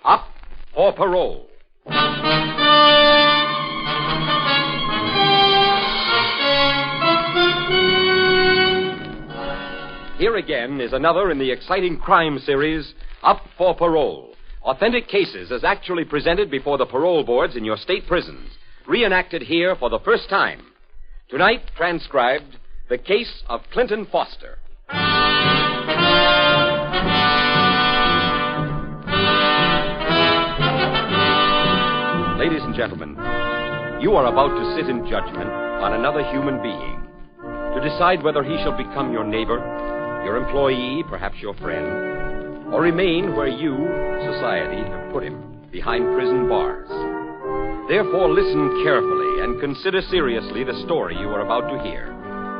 Up for Parole. Here again is another in the exciting crime series, Up for Parole. Authentic cases as actually presented before the parole boards in your state prisons. Reenacted here for the first time. Tonight, transcribed, the case of Clinton Foster. Ladies and gentlemen, you are about to sit in judgment on another human being, to decide whether he shall become your neighbor, your employee, perhaps your friend, or remain where you, society, have put him, behind prison bars. Therefore, listen carefully and consider seriously the story you are about to hear,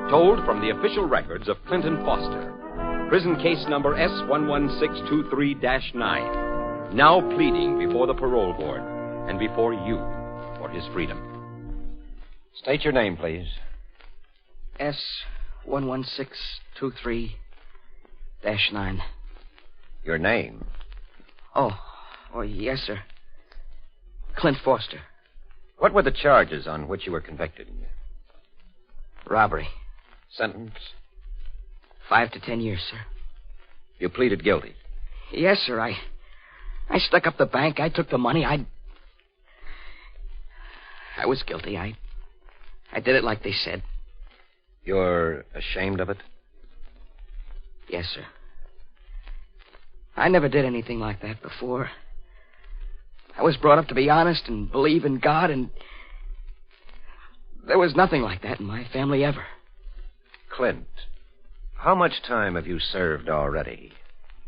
told from the official records of Clinton Foster, prison case number S11623-9, now pleading before the parole board and before you for his freedom. State your name, please. S11623-9. Your name? Oh, yes, sir. Clint Foster. What were the charges on which you were convicted? Robbery. Sentence? 5 to 10 years, sir. You pleaded guilty? Yes, sir. I stuck up the bank. I took the money. I was guilty. I did it like they said. You're ashamed of it? Yes, sir. I never did anything like that before. I was brought up to be honest and believe in God, and there was nothing like that in my family ever. Clint, how much time have you served already?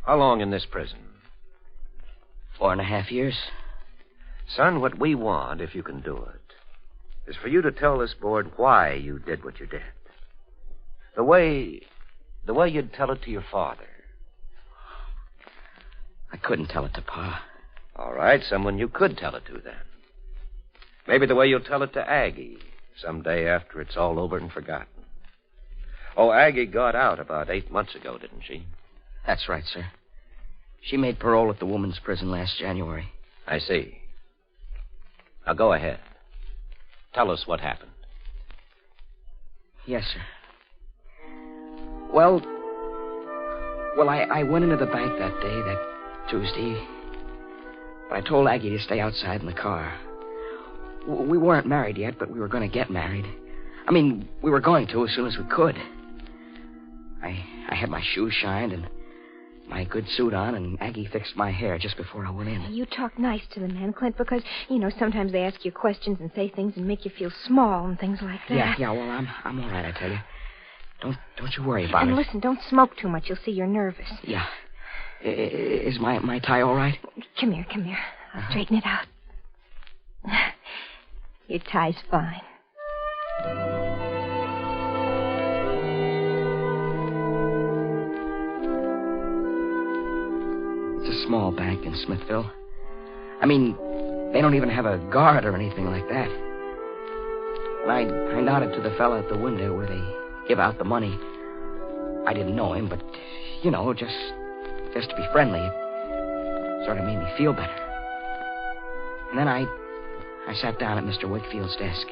How long in this prison? 4.5 years. Son, what we want, if you can do it, is for you to tell this board why you did what you did. The way you'd tell it to your father. I couldn't tell it to Pa. All right, someone you could tell it to, then. Maybe the way you'll tell it to Aggie, someday after it's all over and forgotten. Oh, Aggie got out about 8 months ago, didn't she? That's right, sir. She made parole at the women's prison last January. I see. Now, go ahead. Tell us what happened. Yes, sir. Well, I went into the bank that day, that Tuesday. But I told Aggie to stay outside in the car. We weren't married yet, but we were going to get married. I mean, we were going to as soon as we could. I had my shoes shined and my good suit on, and Aggie fixed my hair just before I went in. You talk nice to the men, Clint, because, sometimes they ask you questions and say things and make you feel small and things like that. Yeah, well, I'm all right, I tell you. Don't you worry about it. And listen, don't smoke too much. You'll see you're nervous. Yeah. Is my tie all right? Come here. I'll straighten it out. Your tie's fine. It's a small bank in Smithville. I mean, they don't even have a guard or anything like that. And I nodded to the fella at the window where they give out the money. I didn't know him, but, just to be friendly, it sort of made me feel better. And then I sat down at Mr. Wakefield's desk.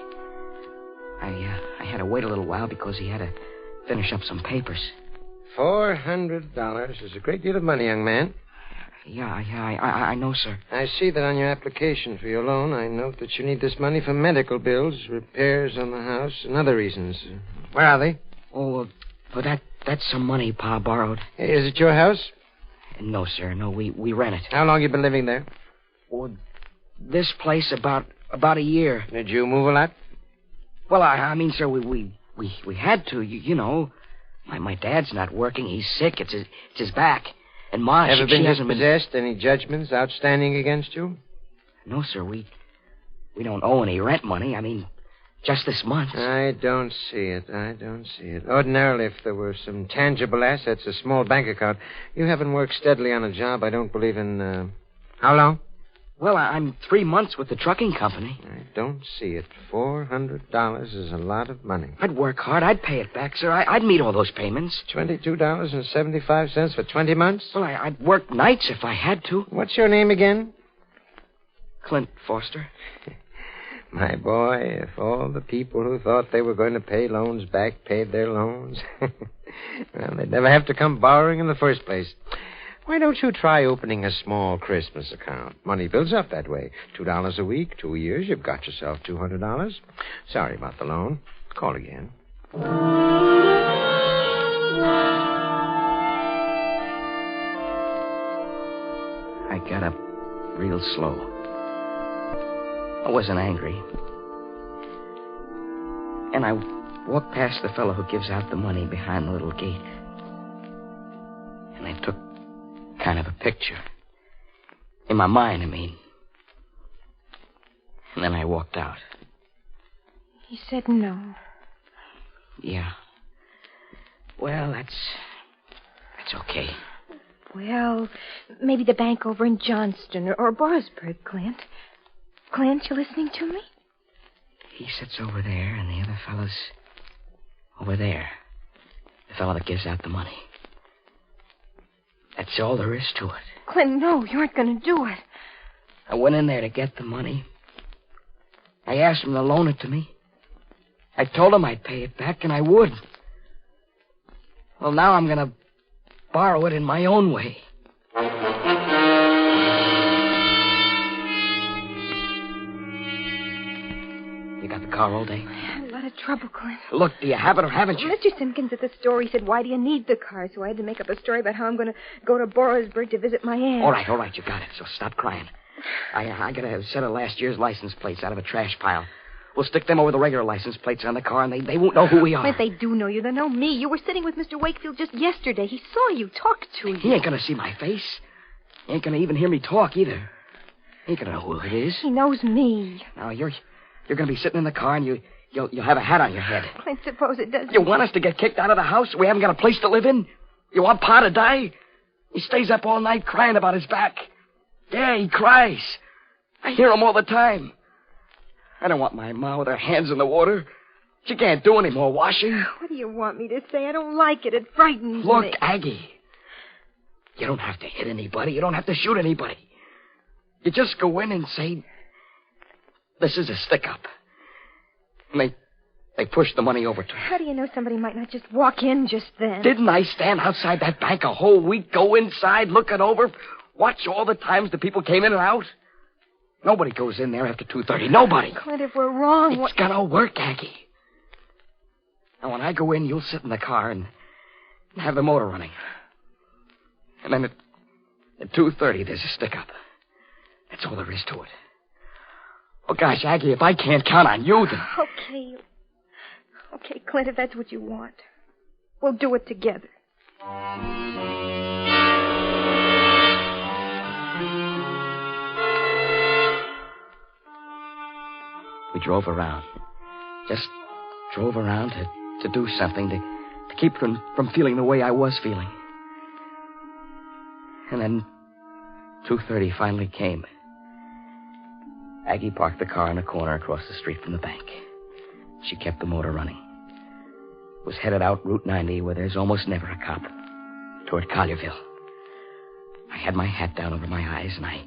I had to wait a little while because he had to finish up some papers. $400 is a great deal of money, young man. Yeah, I know, sir. I see that on your application for your loan, I note that you need this money for medical bills, repairs on the house, and other reasons. Where are they? Oh, well, that's some money Pa borrowed. Is it your house? No, sir. No, we rent it. How long you been living there? Oh, this place about a year. Did you move a lot? Well, I mean, sir, we had to. You know, my dad's not working. He's sick. It's his back. And Ma, Ever been she hasn't dispossessed? Any judgments outstanding against you? No, sir. We don't owe any rent money. I mean, just this month. I don't see it. Ordinarily, if there were some tangible assets, a small bank account. You haven't worked steadily on a job I don't believe in, how long? Well, I'm 3 months with the trucking company. I don't see it. $400 is a lot of money. I'd work hard. I'd pay it back, sir. I'd meet all those payments. $22.75 for 20 months? Well, I'd work nights if I had to. What's your name again? Clint Foster. My boy, if all the people who thought they were going to pay loans back paid their loans, well, they'd never have to come borrowing in the first place. Why don't you try opening a small Christmas account? Money builds up that way. $2 a week, 2 years, you've got yourself $200. Sorry about the loan. Call again. I got up real slow. I wasn't angry. And I walked past the fellow who gives out the money behind the little gate. And I took kind of a picture. In my mind, I mean. And then I walked out. He said no. Yeah. Well, that's okay. Well, maybe the bank over in Johnston or Borisburg, Clint. Clint, you listening to me? He sits over there, and the other fellow's over there. The fellow that gives out the money. That's all there is to it. Clint, no, you aren't going to do it. I went in there to get the money. I asked him to loan it to me. I told him I'd pay it back, and I would. Well, now I'm going to borrow it in my own way. You got the car all day? A lot of trouble, Clint. Look, do you have it or haven't you? Mr. Simpkins at the store, he said, why do you need the car? So I had to make up a story about how I'm going to go to Borisburg to visit my aunt. All right, you got it. So stop crying. I got a set of last year's license plates out of a trash pile. We'll stick them over the regular license plates on the car, and they won't know who we are. But they do know you. They know me. You were sitting with Mr. Wakefield just yesterday. He saw you, talked to you. He ain't going to see my face. He ain't going to even hear me talk, either. He ain't going to know who it is. He knows me. Now, you're going to be sitting in the car, and you'll have a hat on your head. Clint, suppose it doesn't. You want us to get kicked out of the house? We haven't got a place to live in? You want Pa to die? He stays up all night crying about his back. Yeah, he cries. I hear him all the time. I don't want my ma with her hands in the water. She can't do any more washing. What do you want me to say? I don't like it. It frightens me. Look, Aggie, you don't have to hit anybody. You don't have to shoot anybody. You just go in and say, this is a stick-up. And they push the money over to her. How do you know somebody might not just walk in just then? Didn't I stand outside that bank a whole week, go inside, look it over, watch all the times the people came in and out? Nobody goes in there after 2:30. Nobody. Clint, if we're wrong... It's gonna work, Aggie. Now, when I go in, you'll sit in the car and have the motor running. And then at 2:30, there's a stick-up. That's all there is to it. Oh, gosh, Aggie, if I can't count on you, then... Okay. Okay, Clint, if that's what you want, we'll do it together. We drove around. Just drove around to do something, to keep from feeling the way I was feeling. And then 2:30 finally came. Aggie parked the car in a corner across the street from the bank. She kept the motor running. Was headed out Route 90, where there's almost never a cop, toward Collierville. I had my hat down over my eyes, and I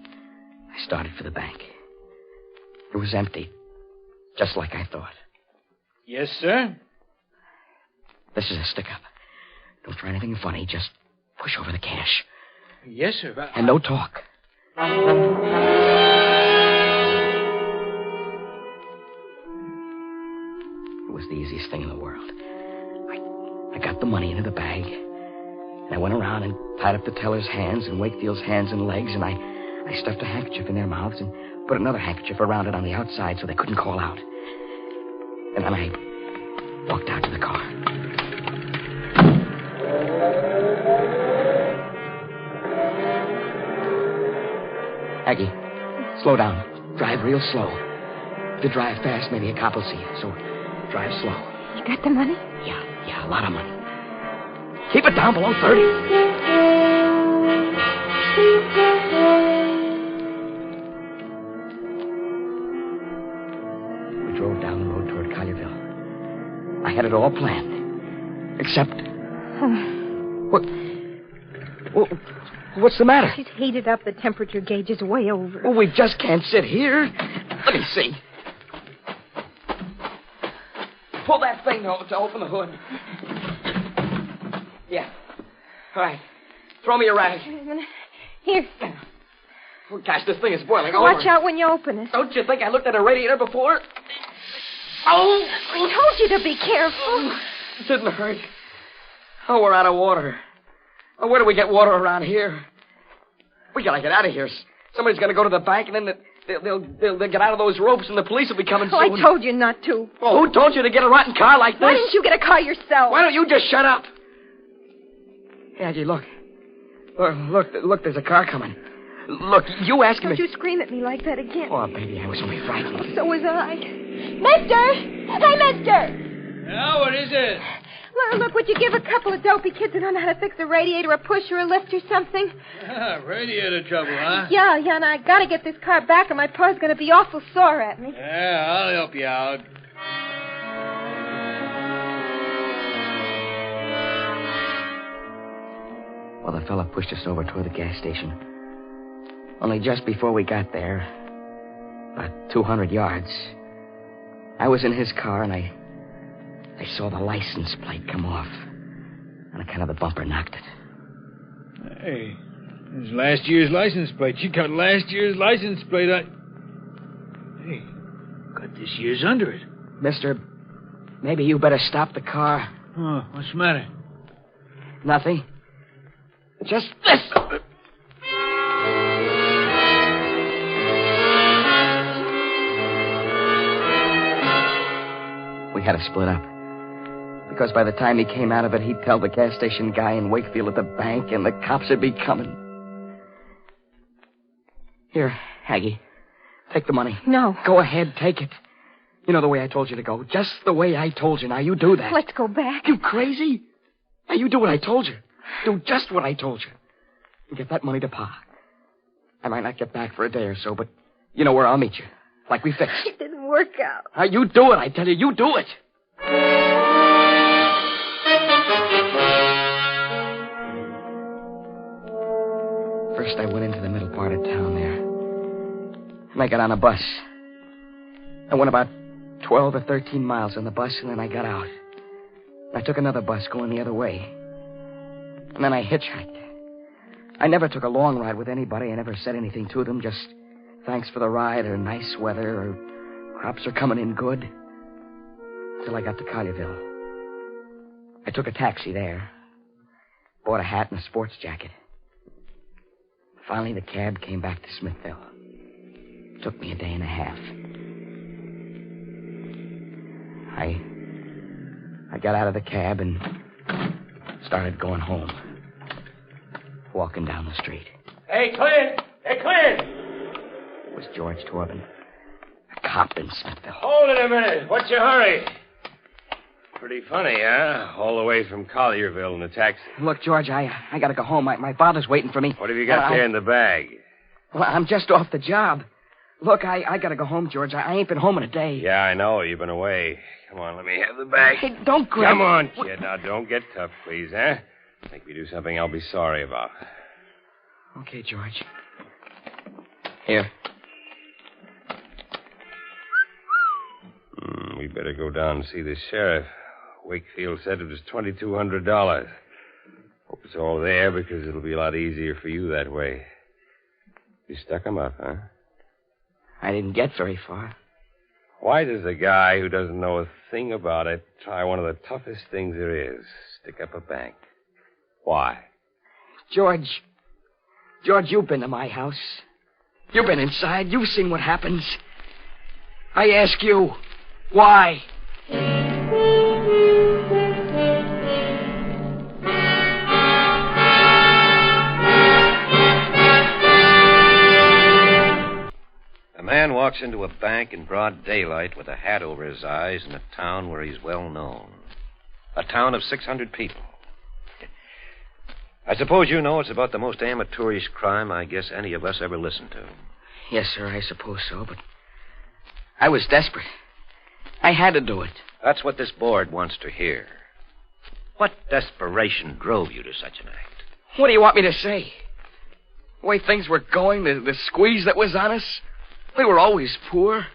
started for the bank. It was empty, just like I thought. Yes, sir? This is a stick-up. Don't try anything funny. Just push over the cash. Yes, sir. And no talk. It was the easiest thing in the world. I got the money into the bag, and I went around and tied up the teller's hands and Wakefield's hands and legs, and I stuffed a handkerchief in their mouths and put another handkerchief around it on the outside so they couldn't call out. And then I walked out to the car. Aggie, slow down. Drive real slow. If you drive fast, maybe a cop will see you, so drive slow. You got the money? Yeah, a lot of money. Keep it down below 30. We drove down the road toward Collierville. I had it all planned. Except... What? What's the matter? She's heated up. The temperature gauge is way over. Well, we just can't sit here. Let me see. Pull that thing to open the hood. Yeah. All right. Throw me a rag. Here. Oh, gosh, this thing is boiling over. Watch out when you open it. Don't you think I looked at a radiator before? Oh! I told you to be careful. It didn't hurt. Oh, we're out of water. Oh, where do we get water around here? We gotta get out of here. Somebody's gonna go to the bank, and then they'll get out of those ropes, and the police will be coming soon. I told you not to. Oh, who told you to get a rotten car like this? Why didn't you get a car yourself? Why don't you just shut up? Hey, Aggie, look. Look, there's a car coming. Look, you asked me... Don't you scream at me like that again. Oh, baby, I was only frightened. So was I. Mister! Hey, mister! Now, what is it? Look, would you give a couple of dopey kids who don't know how to fix a radiator a push or a lift or something? Radiator trouble, huh? Yeah, and I gotta get this car back or my pa's gonna be awful sore at me. Yeah, I'll help you out. Well, the fella pushed us over toward the gas station. Only just before we got there, about 200 yards, I was in his car and I saw the license plate come off. And kind of the bumper knocked it. Hey, there's last year's license plate. You got last year's license plate on... Hey, got this year's under it. Mister, maybe you better stop the car. Oh, what's the matter? Nothing. Just this. We had to split up. Because by the time he came out of it, he'd tell the gas station guy in Wakefield at the bank, and the cops would be coming. Here, Aggie, take the money. No. Go ahead, take it. You know the way I told you to go. Just the way I told you. Now, you do that. Let's go back. You crazy? Now, you do what I told you. Do just what I told you. And get that money to Pa. I might not get back for a day or so, but you know where I'll meet you. Like we fixed. It didn't work out. Now, you do it, I tell you. You do it. First, I went into the middle part of town there. And I got on a bus. I went about 12 or 13 miles on the bus, and then I got out. I took another bus going the other way. And then I hitchhiked. I never took a long ride with anybody. I never said anything to them, just thanks for the ride or nice weather or crops are coming in good. Till I got to Collierville. I took a taxi there. Bought a hat and a sports jacket. Finally, the cab came back to Smithville. It took me a day and a half. I got out of the cab and started going home. Walking down the street. Hey, Clint! Hey, Clint! It was George Torben, a cop in Smithville. Hold it a minute. What's your hurry? Pretty funny, huh? All the way from Collierville in a taxi. Look, George, I got to go home. My father's waiting for me. What have you got there in the bag? Well, I'm just off the job. Look, I got to go home, George. I ain't been home in a day. Yeah, I know. You've been away. Come on, let me have the bag. Hey, don't grab... Come on, kid. Now, don't get tough, please, huh? Make me do something I'll be sorry about. Okay, George. Here. We better go down and see the sheriff. Wakefield said it was $2,200. Hope it's all there because it'll be a lot easier for you that way. You stuck him up, huh? I didn't get very far. Why does a guy who doesn't know a thing about it try one of the toughest things there is, stick up a bank? Why? George, you've been to my house. You've been inside. You've seen what happens. I ask you, why? A man walks into a bank in broad daylight with a hat over his eyes in a town where he's well known. A town of 600 people. I suppose you know it's about the most amateurish crime I guess any of us ever listened to. Yes, sir, I suppose so, but I was desperate. I had to do it. That's what this board wants to hear. What desperation drove you to such an act? What do you want me to say? The way things were going, the squeeze that was on us, we were always poor.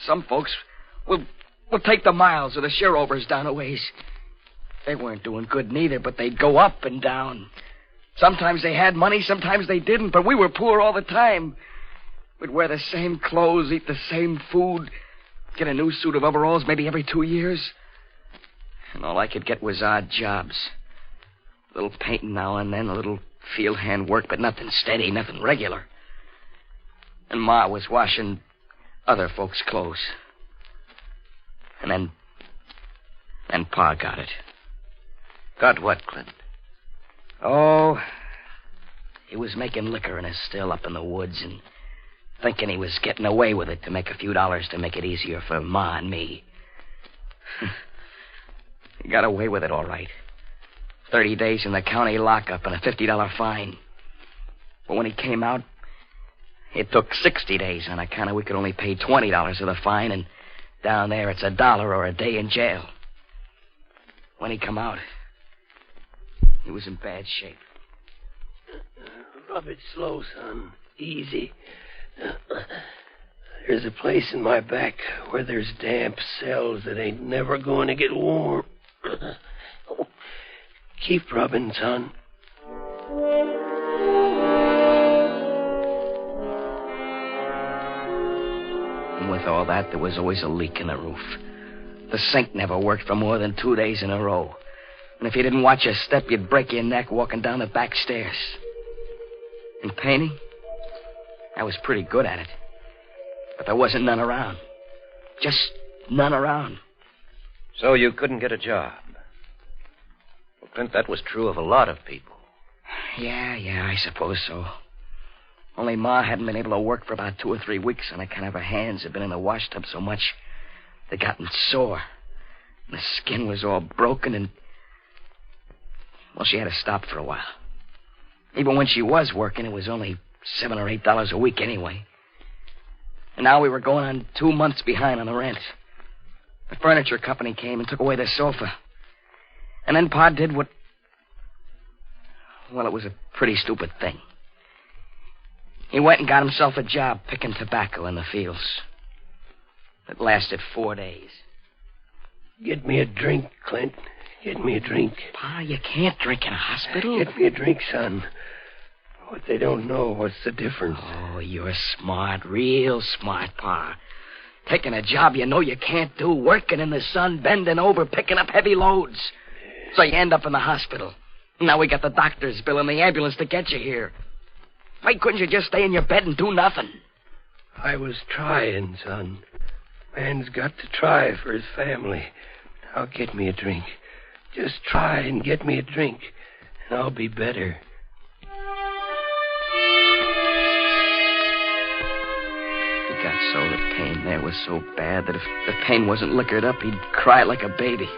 Some folks would take the miles or the share-overs down a ways. They weren't doing good neither, but they'd go up and down. Sometimes they had money, sometimes they didn't, but we were poor all the time. We'd wear the same clothes, eat the same food, get a new suit of overalls maybe every 2 years. And all I could get was odd jobs. A little painting now and then, a little field hand work, but nothing steady, nothing regular. And Ma was washing other folks' clothes. And then Pa got it. Got what, Clint? Oh, he was making liquor in his still up in the woods and thinking he was getting away with it to make a few dollars to make it easier for Ma and me. He got away with it all right. 30 days in the county lockup and a $50 fine. But when he came out, it took 60 days on account of we could only pay $20 of the fine, and down there it's $1 or a day in jail. When he come out, he was in bad shape. Rub it slow, son. Easy. There's a place in my back where there's damp cells that ain't never going to get warm. Keep rubbing, son. And with all that, there was always a leak in the roof. The sink never worked for more than 2 days in a row. And if you didn't watch your step, you'd break your neck walking down the back stairs. And painting? I was pretty good at it. But there wasn't none around. Just none around. So you couldn't get a job. Well, Clint, that was true of a lot of people. Yeah, I suppose so. Only Ma hadn't been able to work for about 2 or 3 weeks on account of her hands had been in the washtub so much they'd gotten sore. And the skin was all broken and... Well, she had to stop for a while. Even when she was working, it was only $7 or $8 a week anyway. And now we were going on 2 months behind on the rent. The furniture company came and took away the sofa. And then Pa did what... Well, it was a pretty stupid thing. He went and got himself a job picking tobacco in the fields. It lasted 4 days. Get me a drink, Clint. Get me a drink. Pa, you can't drink in a hospital. Get me a drink, son. What they don't know, what's the difference? Oh, you're smart, real smart, Pa. Taking a job you know you can't do, working in the sun, bending over, picking up heavy loads. So you end up in the hospital. Now we got the doctor's bill and the ambulance to get you here. Why couldn't you just stay in your bed and do nothing? I was trying, son. Man's got to try for his family. Now get me a drink. Just try and get me a drink, and I'll be better. He got so the pain there was so bad that if the pain wasn't liquored up, he'd cry like a baby.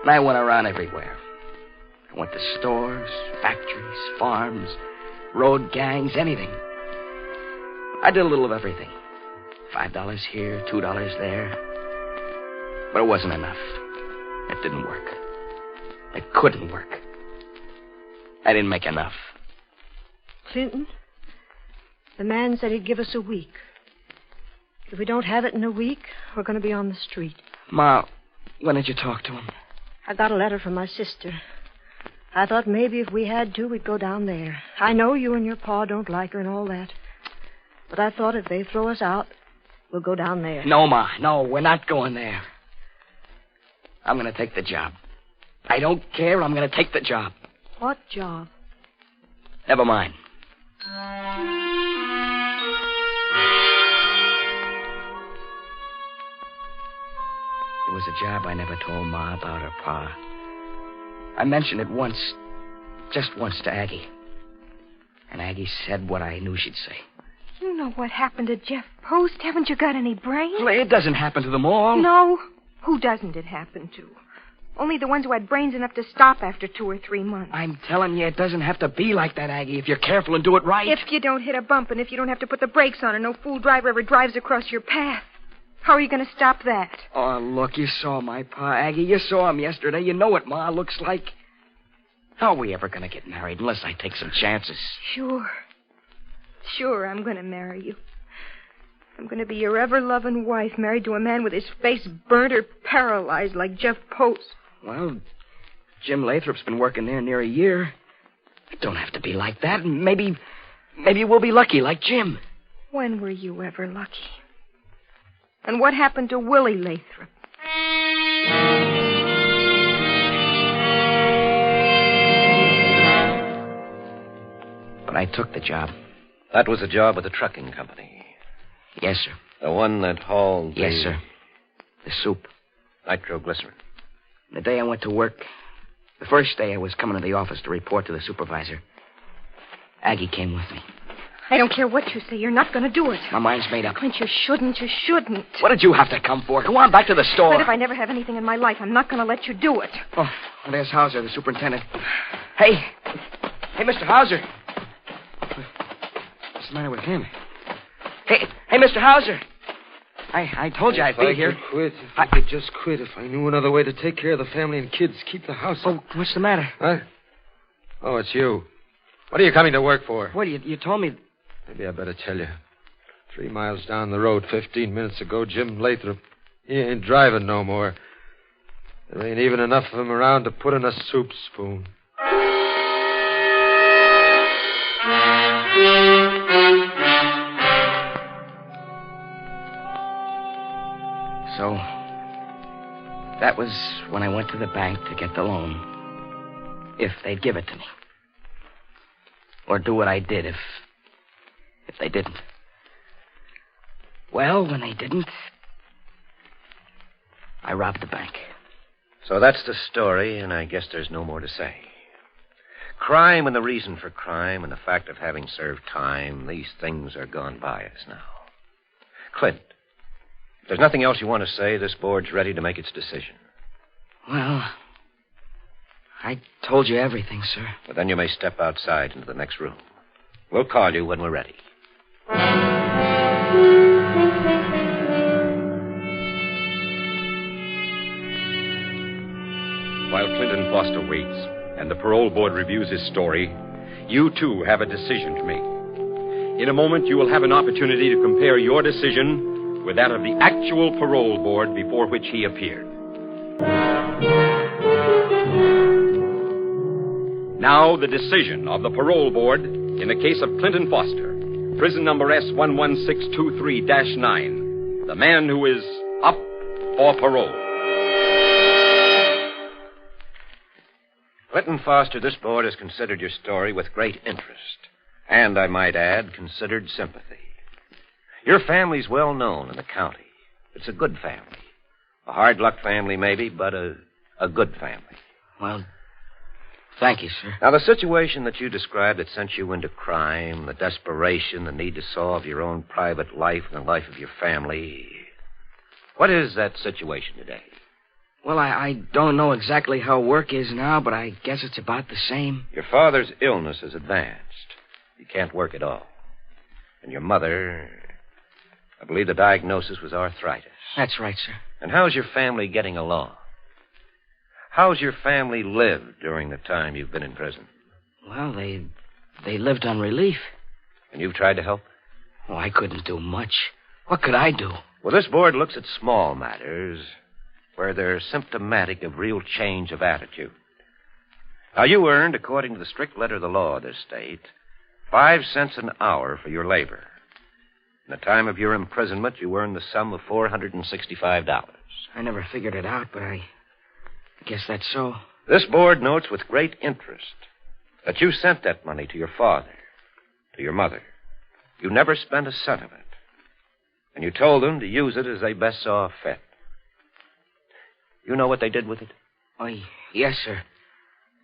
And I went around everywhere. I went to stores, factories, farms, road gangs, anything. I did a little of everything. $5 here, $2 there. But it wasn't enough. It didn't work. It couldn't work. I didn't make enough. Clinton, the man said he'd give us a week. If we don't have it in a week, we're going to be on the street. Ma, when did you talk to him? I got a letter from my sister. I thought maybe if we had to, we'd go down there. I know you and your pa don't like her and all that. But I thought if they throw us out, we'll go down there. No, Ma. No, we're not going there. I'm going to take the job. I don't care. I'm going to take the job. What job? Never mind. It was a job I never told Ma about or Pa. I mentioned it once, just once to Aggie. And Aggie said what I knew she'd say. You know what happened to Jeff Post. Haven't you got any brains? Well, it doesn't happen to them all. No. Who doesn't it happen to? Only the ones who had brains enough to stop after 2 or 3 months. I'm telling you, it doesn't have to be like that, Aggie, if you're careful and do it right. If you don't hit a bump and if you don't have to put the brakes on and no fool driver ever drives across your path. How are you going to stop that? Oh, look, you saw my Pa, Aggie. You saw him yesterday. You know what Ma looks like. How are we ever going to get married unless I take some chances? Sure. Sure, I'm going to marry you. I'm going to be your ever-loving wife, married to a man with his face burnt or paralyzed like Jeff Post. Well, Jim Lathrop's been working there near a year. It don't have to be like that. Maybe we'll be lucky like Jim. When were you ever lucky? And what happened to Willie Lathrop? But I took the job. That was a job with the trucking company. Yes, sir. The one that hauled Yes, sir. The soup. nitroglycerin. The day I went to work, the first day I was coming to the office to report to the supervisor, Aggie came with me. I don't care what you say. You're not going to do it. My mind's made up. Clint, you shouldn't. You shouldn't. What did you have to come for? Go on back to the store. But if I never have anything in my life, I'm not going to let you do it. Oh, well, there's Hauser, the superintendent. Hey, Mr. Hauser. What's the matter with him? Hey, Mr. Hauser. I told you I'd be here. If I could just quit. If I knew another way to take care of the family and kids, keep the house. Oh, what's the matter? Huh? Oh, it's you. What are you coming to work for? What, you told me... Maybe I better tell you. 3 miles down the road, 15 minutes ago, Jim Lathrop, he ain't driving no more. There ain't even enough of him around to put in a soup spoon. So, that was when I went to the bank to get the loan. If they'd give it to me. Or do what I did if they didn't. Well, when they didn't, I robbed the bank. So that's the story, and I guess there's no more to say. Crime and the reason for crime and the fact of having served time, these things are gone by us now. Clint, if there's nothing else you want to say, this board's ready to make its decision. Well, I told you everything, sir. But then you may step outside into the next room. We'll call you when we're ready. While Clinton Foster waits and the parole board reviews his story, you too have a decision to make. In a moment, you will have an opportunity to compare your decision with that of the actual parole board before which he appeared. Now, the decision of the parole board in the case of Clinton Foster, prison number S11623-9, the man who is up for parole. Clinton Foster, this board has considered your story with great interest. And, I might add, considered sympathy. Your family's well known in the county. It's a good family. A hard-luck family, maybe, but a good family. Well, thank you, sir. Now, the situation that you described that sent you into crime, the desperation, the need to solve your own private life and the life of your family, what is that situation today? Well, I don't know exactly how work is now, but I guess it's about the same. Your father's illness is advanced. He can't work at all. And your mother, I believe the diagnosis was arthritis. That's right, sir. And how's your family getting along? How's your family lived during the time you've been in prison? Well, they lived on relief. And you've tried to help? Oh, I couldn't do much. What could I do? Well, this board looks at small matters where they're symptomatic of real change of attitude. Now, you earned, according to the strict letter of the law of this state, 5 cents an hour for your labor. In the time of your imprisonment, you earned the sum of $465. I never figured it out, but I guess that's so. This board notes with great interest that you sent that money to your father, to your mother. You never spent a cent of it. And you told them to use it as they best saw fit. You know what they did with it? Oh, yes, sir.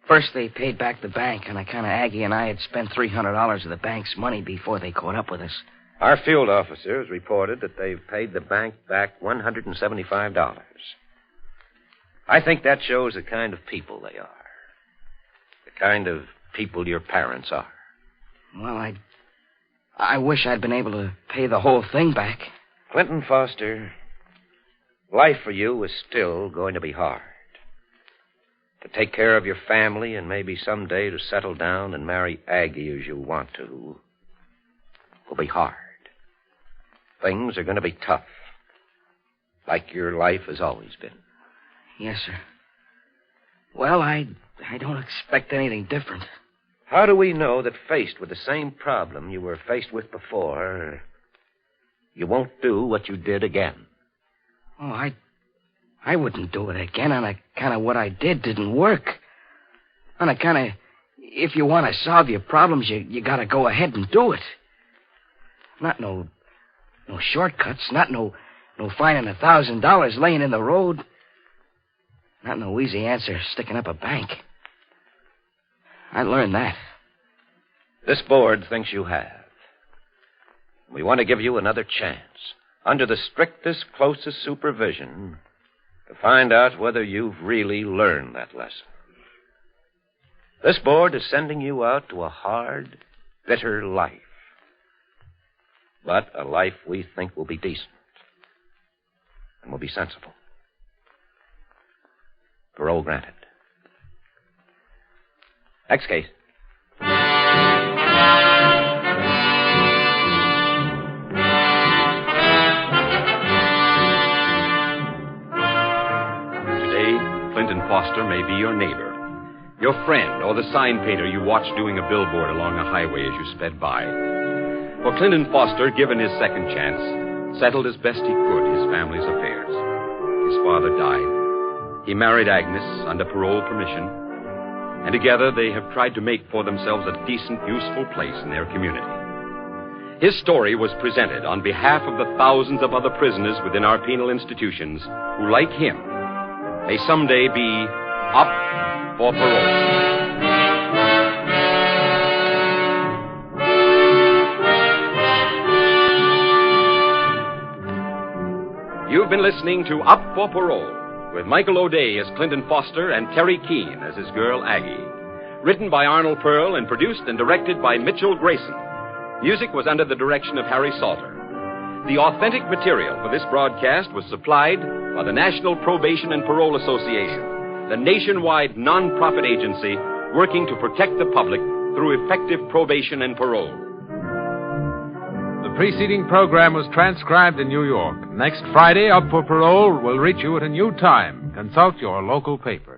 First, they paid back the bank on account of Aggie and I had spent $300 of the bank's money before they caught up with us. Our field officer has reported that they've paid the bank back $175. I think that shows the kind of people they are. The kind of people your parents are. Well, I wish I'd been able to pay the whole thing back. Clinton Foster, life for you is still going to be hard. To take care of your family and maybe someday to settle down and marry Aggie as you want to will be hard. Things are going to be tough, like your life has always been. Yes, sir. Well, I don't expect anything different. How do we know that faced with the same problem you were faced with before, you won't do what you did again? Oh, I wouldn't do it again on account of what I did didn't work. On account of, if you want to solve your problems, you got to go ahead and do it. Not no shortcuts, not no finding $1,000 laying in the road. Not no easy answer sticking up a bank. I learned that. This board thinks you have. We want to give you another chance, under the strictest, closest supervision, to find out whether you've really learned that lesson. This board is sending you out to a hard, bitter life. But a life we think will be decent and will be sensible. Parole granted. Next case. Clinton Foster may be your neighbor, your friend, or the sign painter you watched doing a billboard along a highway as you sped by. For Clinton Foster, given his second chance, settled as best he could his family's affairs. His father died. He married Agnes under parole permission, and together they have tried to make for themselves a decent, useful place in their community. His story was presented on behalf of the thousands of other prisoners within our penal institutions who, like him, may someday be up for parole. You've been listening to Up for Parole, with Michael O'Day as Clinton Foster and Terry Keane as his girl Aggie. Written by Arnold Pearl and produced and directed by Mitchell Grayson. Music was under the direction of Harry Salter. The authentic material for this broadcast was supplied by the National Probation and Parole Association, the nationwide non-profit agency working to protect the public through effective probation and parole. The preceding program was transcribed in New York. Next Friday, Up for Parole will reach you at a new time. Consult your local paper.